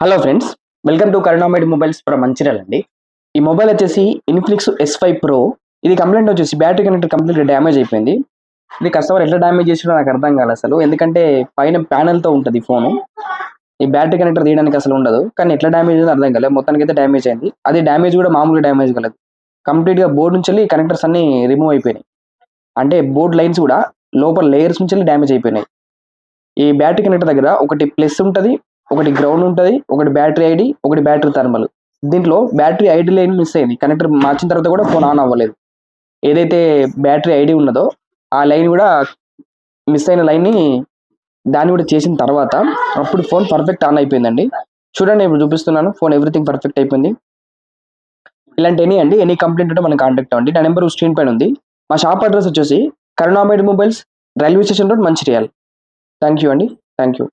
Hello friends, welcome to Karunamaid mobiles from Mancherial అండి. ఈ mobile వచ్చేసి ఇన్ఫినిక్స్ S5 Pro. ఇది కంప్లైంట్ వచ్చేసి బ్యాటరీ కనెక్టర్ కంప్లీట్గా డ్యామేజ్ అయిపోయింది. ఇది కస్టమర్ ఎట్లా డ్యామేజ్ చేసినా నాకు అర్థం కాలేదు అసలు. ఎందుకంటే పైన ప్యానెల్తో ఉంటుంది ఫోను. ఈ బ్యాటరీ కనెక్టర్ తీయడానికి అసలు ఉండదు, కానీ ఎట్లా డ్యామేజ్ అయిందో అర్థం కాలేదు. మొత్తానికి అయితే డ్యామేజ్ అయింది. అది డ్యామేజ్ కూడా మామూలుగా డ్యామేజ్ కాలేదు, కంప్లీట్గా బోర్డు నుంచి వెళ్ళి కనెక్టర్స్ అన్ని రిమూవ్ అయిపోయినాయి. అంటే బోర్డ్ లైన్స్ కూడా లోపల లేయర్స్ నుంచి వెళ్ళి డ్యామేజ్ అయిపోయినాయి. ఈ బ్యాటరీ కనెక్టర్ దగ్గర ఒకటి ప్లస్ ఉంటుంది, ఒకటి గ్రౌండ్ ఉంటుంది, ఒకటి బ్యాటరీ ఐడి, ఒకటి బ్యాటరీ థర్మల్. దీంట్లో బ్యాటరీ ఐడి లైన్ మిస్ అయింది. కనెక్టర్ మార్చిన తర్వాత కూడా ఫోన్ ఆన్ అవ్వలేదు. ఏదైతే బ్యాటరీ ఐడి ఉన్నదో ఆ లైన్ కూడా మిస్ అయిన లైన్ని దాన్ని కూడా చేసిన తర్వాత అప్పుడు ఫోన్ పర్ఫెక్ట్ ఆన్ అయిపోయిందండి. చూడండి, ఇప్పుడు చూపిస్తున్నాను. ఫోన్ ఎవ్రీథింగ్ పర్ఫెక్ట్ అయిపోయింది. ఇలాంటి ఎనీ కంప్లైంట్ ఉంటే మనం కాంటాక్ట్ అవ్వండి. నా నెంబర్ స్క్రీన్ పైన ఉంది. మా షాప్ అడ్రస్ వచ్చేసి Karunamaid mobiles, railway station road, Mancherial. Thank you అండి. Thank you.